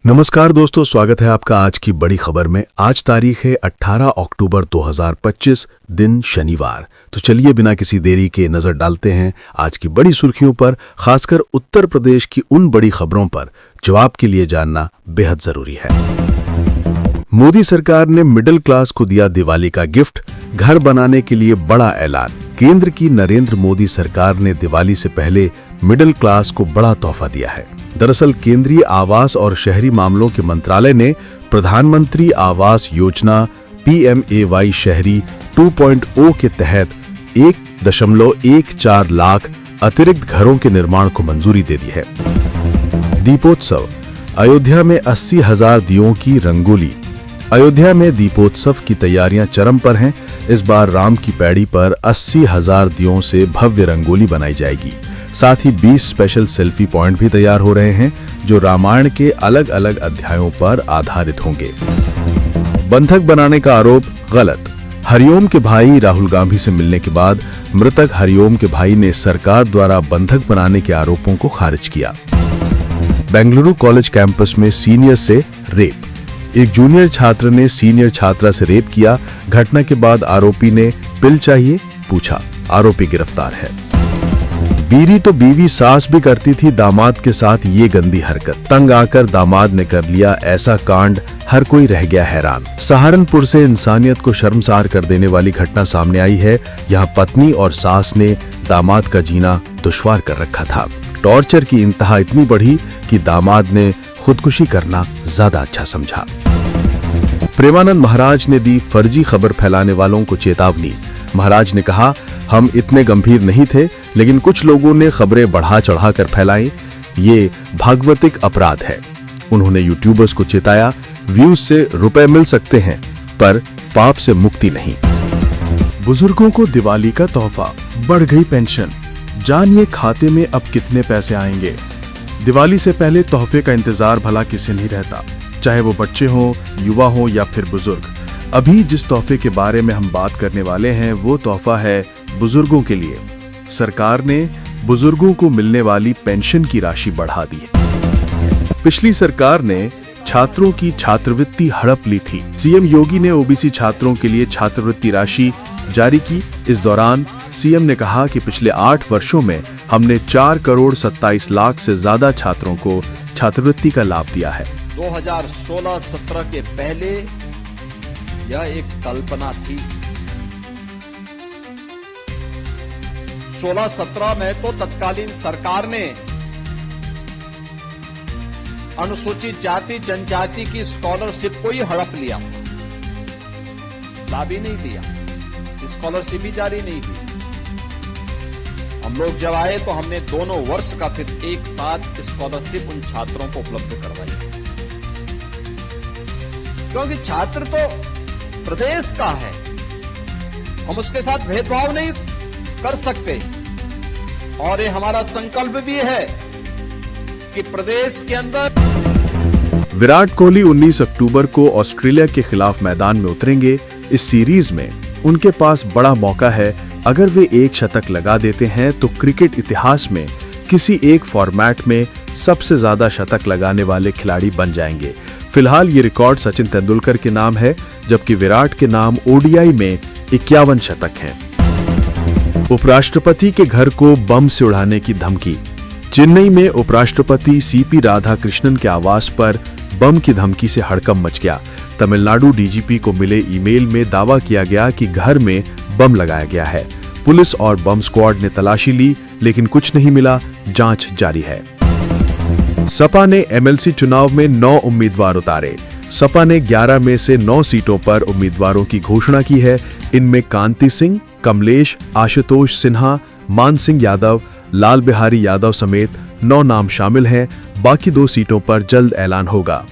नमस्कार दोस्तों, स्वागत है आपका आज की बड़ी खबर में। आज तारीख है 18 अक्टूबर 2025, दिन शनिवार। तो चलिए बिना किसी देरी के नजर डालते हैं आज की बड़ी सुर्खियों पर, खासकर उत्तर प्रदेश की उन बड़ी खबरों पर जो आपके लिए जानना बेहद जरूरी है। मोदी सरकार ने मिडिल क्लास को दिया दिवाली का गिफ्ट, घर बनाने के लिए बड़ा ऐलान। केंद्र की नरेंद्र मोदी सरकार ने दिवाली से पहले मिडिल क्लास को बड़ा तोहफा दिया है। दरअसल केंद्रीय आवास और शहरी मामलों के मंत्रालय ने प्रधानमंत्री आवास योजना PMAY शहरी 2.0 के तहत 1.14 लाख अतिरिक्त घरों के निर्माण को मंजूरी दे दी है। दीपोत्सव, अयोध्या में 80,000 दियों की रंगोली। अयोध्या में दीपोत्सव की तैयारियां चरम पर हैं। इस बार राम की पैड़ी पर 80,000 दियों से भव्य रंगोली बनाई जाएगी। साथ ही 20 स्पेशल सेल्फी पॉइंट भी तैयार हो रहे हैं जो रामायण के अलग अलग अध्यायों पर आधारित होंगे। बंधक बनाने का आरोप गलत। हरिओम के भाई राहुल गांधी से मिलने के बाद मृतक हरिओम के भाई ने सरकार द्वारा बंधक बनाने के आरोपों को खारिज किया। बेंगलुरु कॉलेज कैंपस में सीनियर से रेप। एक जूनियर छात्र ने सीनियर छात्रा से रेप किया। घटना के बाद आरोपी ने पिल चाहिए पूछा। आरोपी गिरफ्तार है। बीवी तो बीवी सास भी करती थी दामाद के साथ ये गंदी हरकत। तंग आकर दामाद ने कर लिया ऐसा कांड, हर कोई रह गया हैरान। सहारनपुर से इंसानियत को शर्मसार कर देने वाली घटना सामने आई है। यहाँ पत्नी और सास ने दामाद का जीना दुश्वार कर रखा था। टॉर्चर की इंतहा इतनी बढ़ी कि दामाद ने खुदकुशी करना ज्यादा अच्छा समझा। प्रेमानंद महाराज ने दी फर्जी खबर फैलाने वालों को चेतावनी। महाराज ने कहा, हम इतने गंभीर नहीं थे, लेकिन कुछ लोगों ने खबरें बढ़ा चढ़ाकर फैलाई। ये भागवतिक अपराध है। उन्होंने यूट्यूबर्स को चेताया, व्यूज से रुपए मिल सकते हैं पर पाप से मुक्ति नहीं। बुजुर्गों को दिवाली का तोहफा, बढ़ गई पेंशन, जानिए खाते में अब कितने पैसे आएंगे। दिवाली से पहले तोहफे का इंतजार भला किसे नहीं रहता, चाहे वो बच्चे हों, युवा हों या फिर बुजुर्ग। अभी जिस तोहफे के बारे में हम बात करने वाले हैं वो तोहफा है बुजुर्गों के लिए। सरकार ने बुजुर्गों को मिलने वाली पेंशन की राशि बढ़ा दी है। पिछली सरकार ने छात्रों की छात्रवृत्ति हड़प ली थी। सीएम योगी ने ओबीसी छात्रों के लिए छात्रवृत्ति राशि जारी की। इस दौरान सीएम ने कहा कि पिछले 8 वर्षों में हमने 4 करोड़ 27 लाख से ज्यादा छात्रों को छात्रवृत्ति का लाभ दिया है। 2016-17 के पहले यह एक कल्पना थी। 16-17 में तो तत्कालीन सरकार ने अनुसूचित जाति जनजाति की स्कॉलरशिप को ही हड़प लिया, लाभ ही नहीं दिया, स्कॉलरशिप भी जारी नहीं की। हम लोग जब आए तो हमने दोनों वर्ष का फिर एक साथ स्कॉलरशिप उन छात्रों को उपलब्ध करवाई, क्योंकि छात्र तो प्रदेश का है, हम उसके साथ भेदभाव नहीं कर सकते। और ये हमारा संकल्प भी है कि प्रदेश के अंदर। विराट कोहली 19 अक्टूबर को ऑस्ट्रेलिया के खिलाफ मैदान में उतरेंगे। इस सीरीज में उनके पास बड़ा मौका है। अगर वे एक शतक लगा देते हैं तो क्रिकेट इतिहास में किसी एक फॉर्मेट में सबसे ज्यादा शतक लगाने वाले खिलाड़ी बन जाएंगे। फिलहाल ये रिकॉर्ड सचिन तेंदुलकर के नाम है, जबकि विराट के नाम ODI में 51 शतक हैं। उपराष्ट्रपति के घर को बम से उड़ाने की धमकी। चेन्नई में उपराष्ट्रपति CP राधाकृष्णन के आवास पर बम की धमकी से हड़कंप मच गया। तमिलनाडु DGP को मिले ईमेल में दावा किया गया कि घर में बम लगाया गया है। पुलिस और बम स्क्वाड ने तलाशी ली, लेकिन कुछ नहीं मिला। जांच जारी है। सपा ने MLC चुनाव में 9 उम्मीदवार उतारे। सपा ने 11 में से 9 सीटों पर उम्मीदवारों की घोषणा की है। इनमें कांति सिंह, कमलेश, आशुतोष सिन्हा, मान सिंह यादव, लाल बिहारी यादव समेत 9 नाम शामिल हैं। बाकी 2 सीटों पर जल्द ऐलान होगा।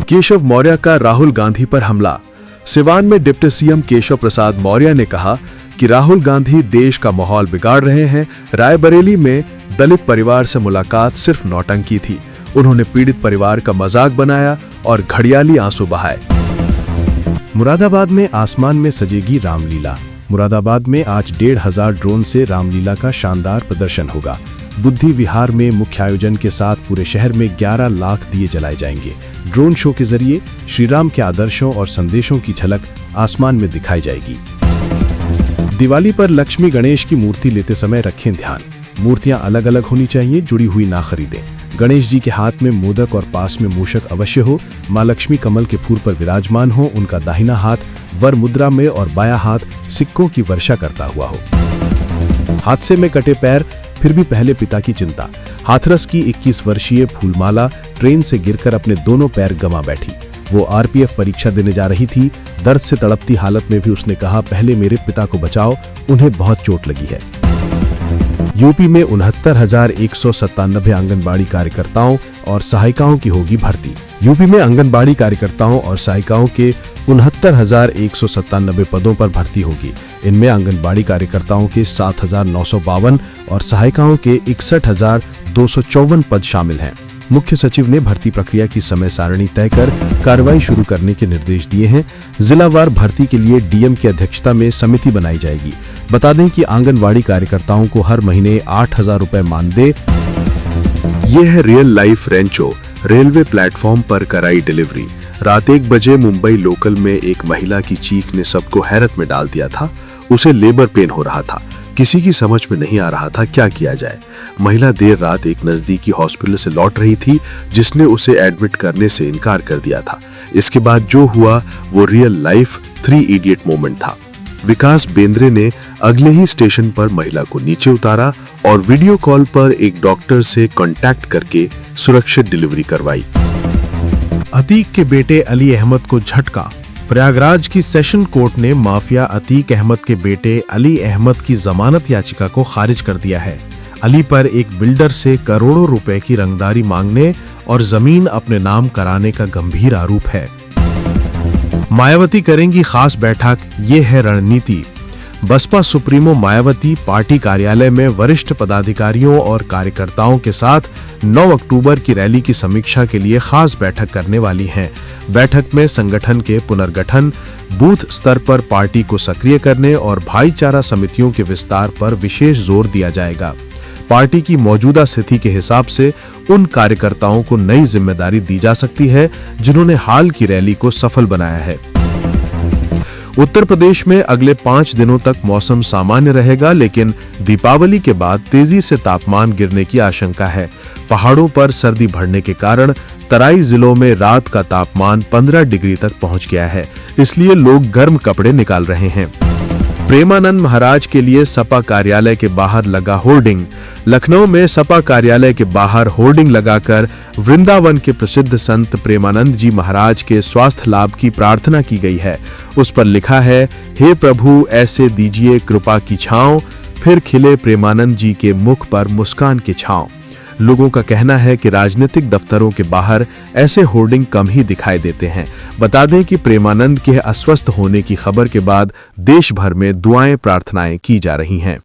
केशव मौर्य का राहुल गांधी पर हमला। सिवान में डिप्टी सीएम केशव प्रसाद मौर्य ने कहा कि राहुल गांधी देश का माहौल बिगाड़ रहे हैं। रायबरेली में दलित परिवार से मुलाकात सिर्फ नौटंकी थी। उन्होंने पीड़ित परिवार का मजाक बनाया और घड़ियाली आंसू बहाए। मुरादाबाद में आसमान में सजेगी रामलीला। मुरादाबाद में आज 1,500 ड्रोन से रामलीला का शानदार प्रदर्शन होगा। बुद्धि विहार में मुख्य आयोजन के साथ पूरे शहर में 11 लाख दिए जलाए जाएंगे। ड्रोन शो के जरिए श्री राम के आदर्शों और संदेशों की झलक आसमान में दिखाई जाएगी। दिवाली पर लक्ष्मी गणेश की मूर्ति लेते समय रखें ध्यान, मूर्तियां अलग अलग होनी चाहिए, जुड़ी हुई ना खरीदें। गणेश जी के हाथ में मोदक और पास में मूषक अवश्य हो। मां लक्ष्मी कमल के फूल पर विराजमान हो, उनका दाहिना हाथ वर मुद्रा में और बायां हाथ सिक्कों की वर्षा करता हुआ हो। हादसे में कटे पैर फिर भी पहले पिता की चिंता। हाथरस की 21 वर्षीय फूलमाला ट्रेन से गिरकर अपने दोनों पैर गंवा बैठी। वो आरपीएफ परीक्षा देने जा रही थी। दर्द से तड़पती हालत में भी उसने कहा, पहले मेरे पिता को बचाओ, उन्हें बहुत चोट लगी है। यूपी में 69,197 आंगनबाड़ी कार्यकर्ताओं और सहायिकाओं की होगी भर्ती। यूपी में आंगनबाड़ी कार्यकर्ताओं और सहायिकाओं के 69,197 पदों पर भर्ती होगी। इनमें आंगनबाड़ी कार्यकर्ताओं के 7,952 और सहायिकाओं के 61,254 पद शामिल हैं। मुख्य सचिव ने भर्ती प्रक्रिया की समय सारणी तय कर कार्रवाई शुरू करने के निर्देश दिए हैं। जिलावार भर्ती के लिए डीएम की अध्यक्षता में समिति बनाई जाएगी। बता दें कि आंगनवाड़ी कार्यकर्ताओं को हर महीने 8,000 रुपए मानदेय। यह है real life Rancho. Railway platform पर कराई डिलीवरी। रात 1 बजे मुंबई लोकल में एक महिला की चीख ने सबको हैरत में डाल दिया था। उसे लेबर पेन हो रहा था। किसी की समझ में नहीं आ रहा था क्या किया जाए। महिला देर रात एक नजदीकी हॉस्पिटल से लौट रही थी, जिसने उसे एडमिट करने से इनकार कर दिया था। इसके बाद जो हुआ वो रियल लाइफ 3 इडियट मोमेंट था। विकास बेंद्रे ने अगले ही स्टेशन पर महिला को नीचे उतारा और वीडियो कॉल पर एक डॉक्टर से कांटेक्ट करके सुरक्षित डिलीवरी करवाई। अतीक के बेटे अली अहमद को झटका। प्रयागराज की सेशन कोर्ट ने माफिया अतीक अहमद के बेटे अली अहमद की जमानत याचिका को खारिज कर दिया है। अली पर एक बिल्डर से करोड़ों रुपए की रंगदारी मांगने और जमीन अपने नाम कराने का गंभीर आरोप है। मायावती करेंगी खास बैठक, ये है रणनीति। बसपा सुप्रीमो मायावती पार्टी कार्यालय में वरिष्ठ पदाधिकारियों और कार्यकर्ताओं के साथ 9 अक्टूबर की रैली की समीक्षा के लिए खास बैठक करने वाली हैं। बैठक में संगठन के पुनर्गठन, बूथ स्तर पर पार्टी को सक्रिय करने और भाईचारा समितियों के विस्तार पर विशेष जोर दिया जाएगा। पार्टी की मौजूदा स्थिति के हिसाब से उन कार्यकर्ताओं को नई जिम्मेदारी दी जा सकती है जिन्होंने हाल की रैली को सफल बनाया है। उत्तर प्रदेश में अगले 5 दिनों तक मौसम सामान्य रहेगा, लेकिन दीपावली के बाद तेजी से तापमान गिरने की आशंका है। पहाड़ों पर सर्दी बढ़ने के कारण तराई जिलों में रात का तापमान 15 डिग्री तक पहुंच गया है, इसलिए लोग गर्म कपड़े निकाल रहे हैं। प्रेमानंद महाराज के लिए सपा कार्यालय के बाहर लगा होर्डिंग। लखनऊ में सपा कार्यालय के बाहर होर्डिंग लगाकर वृंदावन के प्रसिद्ध संत प्रेमानंद जी महाराज के स्वास्थ्य लाभ की प्रार्थना की गई है। उस पर लिखा है, हे प्रभु ऐसे दीजिए कृपा की छांव, फिर खिले प्रेमानंद जी के मुख पर मुस्कान की छांव। लोगों का कहना है कि राजनीतिक दफ्तरों के बाहर ऐसे होर्डिंग कम ही दिखाई देते हैं। बता दें कि प्रेमानंद के अस्वस्थ होने की खबर के बाद देश भर में दुआएं प्रार्थनाएं की जा रही हैं।